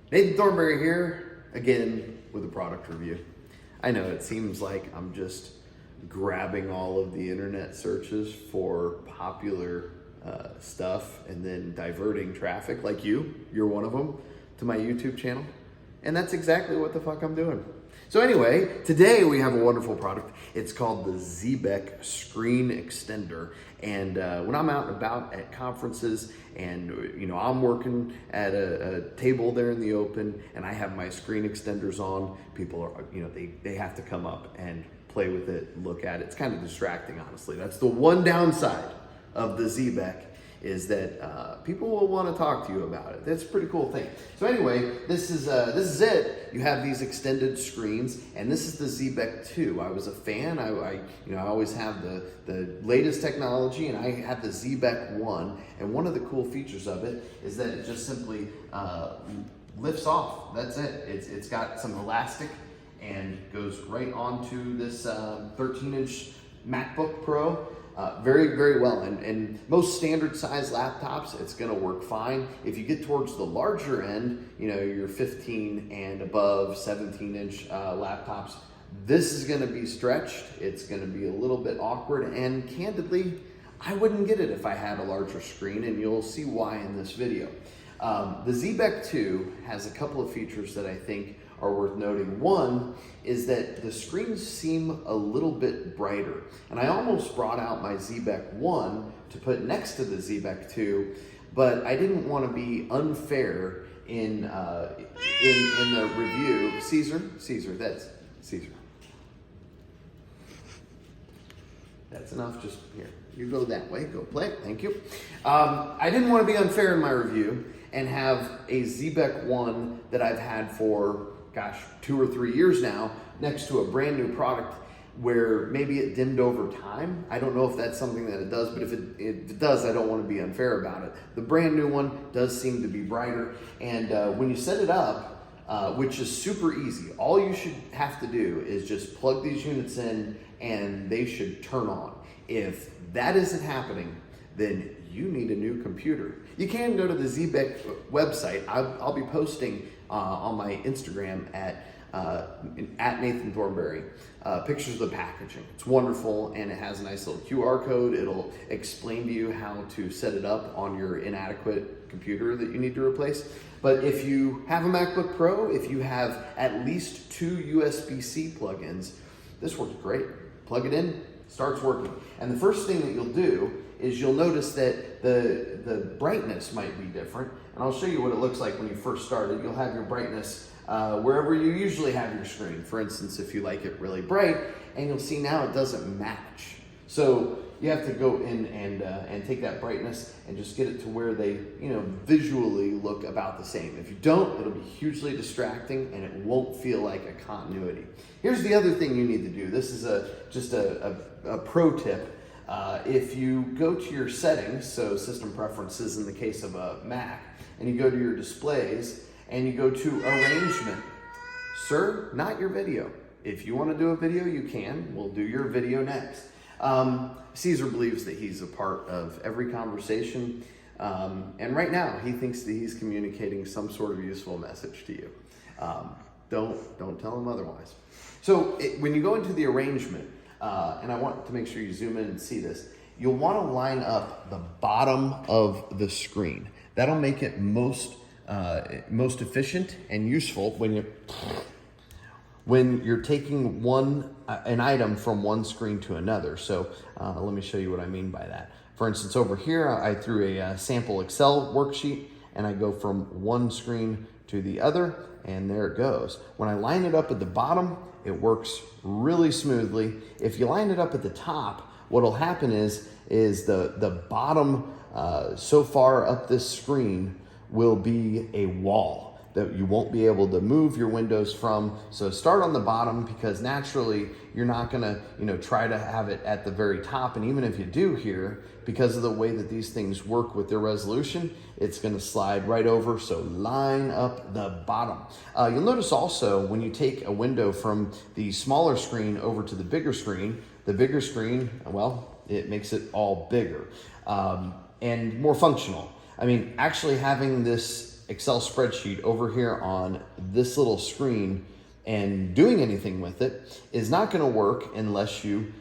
Nathan Thornberry here, again with a product review. I know it seems like I'm just grabbing all of the internet searches for popular stuff and then diverting traffic, like you're one of them, to my YouTube channel. And that's exactly what the fuck I'm doing. So anyway, today we have a wonderful product. It's called the Xebec screen extender. And when I'm out and about at conferences and I'm working at a table there in the open and I have my screen extenders on, people are, they have to come up and play with it, look at it. It's kind of distracting, honestly. That's the one downside of the Xebec, is that people will want to talk to you about it. That's a pretty cool thing. So anyway, this is it. You have these extended screens, and this is the Xebec 2. I was a fan. I always have the latest technology, and I have the Xebec 1. And one of the cool features of it is that it just simply lifts off. That's it. It's got some elastic and goes right onto this 13-inch MacBook Pro. Very, very well. And most standard size laptops, it's going to work fine. If you get towards the larger end, your 15 and above 17-inch laptops, this is going to be stretched. It's going to be a little bit awkward. And candidly, I wouldn't get it if I had a larger screen, and you'll see why in this video. The Xebec 2 has a couple of features that I think are worth noting. One is that the screens seem a little bit brighter. And I almost brought out my Xebec 1 to put next to the Xebec 2, but I didn't want to be unfair in the review. Caesar, that's Caesar. That's enough, just here. You go that way, go play it, thank you. I didn't want to be unfair in my review and have a Xebec 1 that I've had for 2 or 3 years now, next to a brand new product where maybe it dimmed over time. I don't know if that's something that it does, but if it does, I don't want to be unfair about it. The brand new one does seem to be brighter, and when you set it up, which is super easy, all you should have to do is just plug these units in and they should turn on. If that isn't happening, then you need a new computer. You can go to the Xebec website. I'll be posting on my Instagram at Nathan Thornberry pictures of the packaging. It's wonderful, and it has a nice little QR code. It'll explain to you how to set it up on your inadequate computer that you need to replace. But if you have a MacBook Pro, if you have at least 2 USB-C plugins, this works great. Plug it in, starts working. And the first thing that you'll do is you'll notice that the brightness might be different. And I'll show you what it looks like when you first start it. You'll have your brightness wherever you usually have your screen. For instance, if you like it really bright, and you'll see now it doesn't match. So you have to go in and take that brightness and just get it to where they visually look about the same. If you don't, it'll be hugely distracting and it won't feel like a continuity. Here's the other thing you need to do. This is just a pro tip. If you go to your settings, so system preferences in the case of a Mac, and you go to your displays and you go to arrangement. Sir, not your video. If you want to do a video, you can. We'll do your video next. Caesar believes that he's a part of every conversation, and right now he thinks that he's communicating some sort of useful message to you. Don't tell him otherwise. So when you go into the arrangement, and I want to make sure you zoom in and see this, you'll want to line up the bottom of the screen. That'll make it most efficient and useful when you're taking an item from one screen to another. So let me show you what I mean by that. For instance, over here, I threw a sample Excel worksheet, and I go from one screen to the other, and there it goes. When I line it up at the bottom, it works really smoothly. If you line it up at the top, what'll happen is the bottom so far up this screen will be a wall that you won't be able to move your windows from. So start on the bottom, because naturally you're not gonna try to have it at the very top. And even if you do here, because of the way that these things work with their resolution, it's gonna slide right over. So line up the bottom. You'll notice also when you take a window from the smaller screen over to the bigger screen, well, it makes it all bigger and more functional. I mean, actually having this Excel spreadsheet over here on this little screen and doing anything with it is not going to work unless you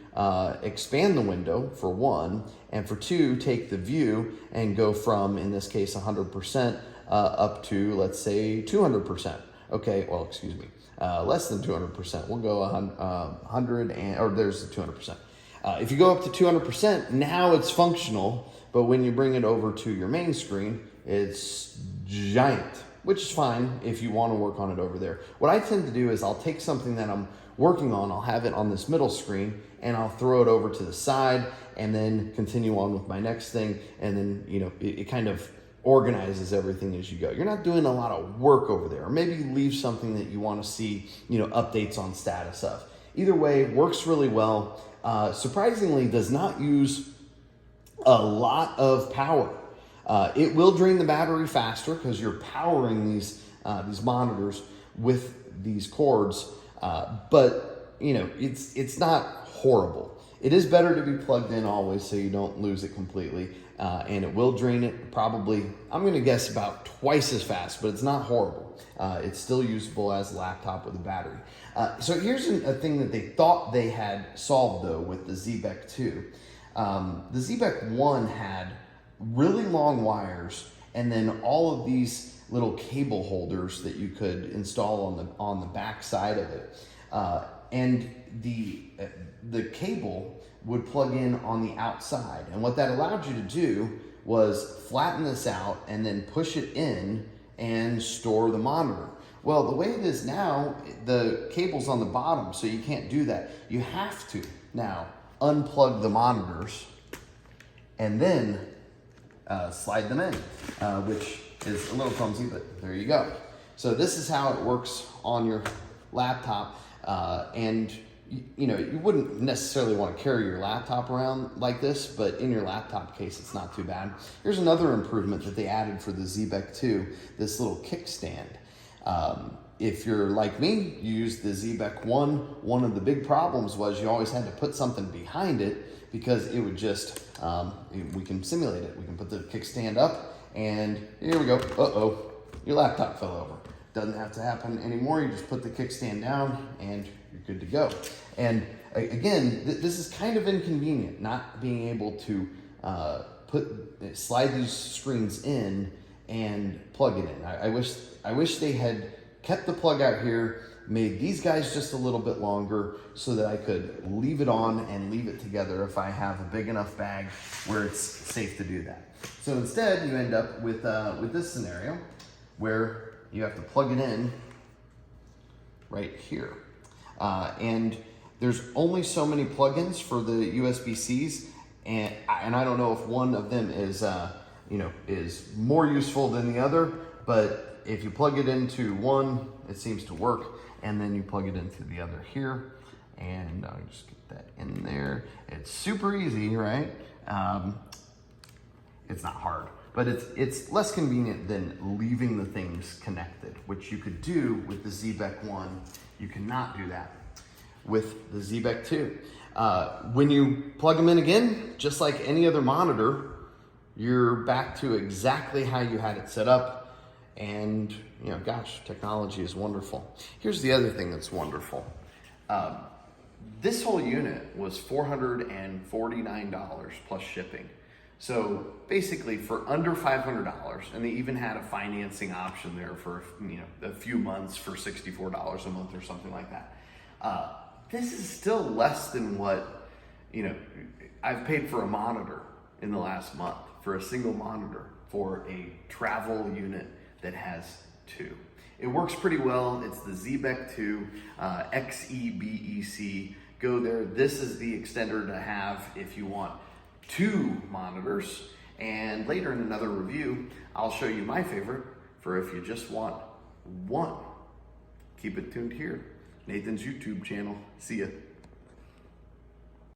expand the window, for one, and for two, take the view and go from, in this case, 100% up to, let's say, 200%. Okay, well, excuse me, less than 200%. We'll go 100 and, or there's the 200%. If you go up to 200%, now it's functional, but when you bring it over to your main screen, it's giant, which is fine if you want to work on it over there. What I tend to do is I'll take something that I'm working on, I'll have it on this middle screen, and I'll throw it over to the side and then continue on with my next thing. And then, you know, it kind of organizes everything as you go. You're not doing a lot of work over there, or maybe leave something that you want to see, you know, updates on status of. Either way, works really well. Surprisingly, does not use a lot of power. It will drain the battery faster because you're powering these monitors with these cords, but you know, it's not horrible. It is better to be plugged in always so you don't lose it completely, and it will drain it probably, I'm going to guess, about twice as fast, but it's not horrible. It's still usable as a laptop with a battery. So here's a thing that they thought they had solved though with the Xebec 2. The Xebec 1 had really long wires and then all of these little cable holders that you could install on the back side of it. And the cable would plug in on the outside. And what that allowed you to do was flatten this out and then push it in and store the monitor. Well, the way it is now, the cable's on the bottom, so you can't do that. You have to now unplug the monitors and then slide them in, which is a little clumsy, but there you go. So this is how it works on your laptop, and you know, you wouldn't necessarily want to carry your laptop around like this, but in your laptop case, it's not too bad. Here's another improvement that they added for the Xebec 2, this little kickstand. If you're like me, you use the Xebec 1. One of the big problems was you always had to put something behind it because it would just, we can simulate it. We can put the kickstand up and here we go. Uh-oh, your laptop fell over. Doesn't have to happen anymore. You just put the kickstand down and you're good to go. And again, this is kind of inconvenient, not being able to slide these screens in and plug it in. I wish they had kept the plug out here, made these guys just a little bit longer so that I could leave it on and leave it together if I have a big enough bag where it's safe to do that. So instead, you end up with this scenario where you have to plug it in right here. And there's only so many plugins for the USB-Cs, and I don't know if one of them is is more useful than the other, but if you plug it into one, it seems to work, and then you plug it into the other here, and I'll just get that in there. It's super easy, right? It's not hard, but it's less convenient than leaving the things connected, which you could do with the Xebec 1. You cannot do that with the Xebec 2. When you plug them in again, just like any other monitor, you're back to exactly how you had it set up. And, you know, gosh, technology is wonderful. Here's the other thing that's wonderful. This whole unit was $449 plus shipping. So basically for under $500, and they even had a financing option there for, you know, a few months for $64 a month or something like that. This is still less than what, you know, I've paid for a monitor in the last month, for a single monitor for a travel unit that has two. It works pretty well. It's the Xebec 2, Xebec. Go there. This is the extender to have if you want two monitors. And later in another review, I'll show you my favorite for if you just want one. Keep it tuned here. Nathan's YouTube channel. See ya.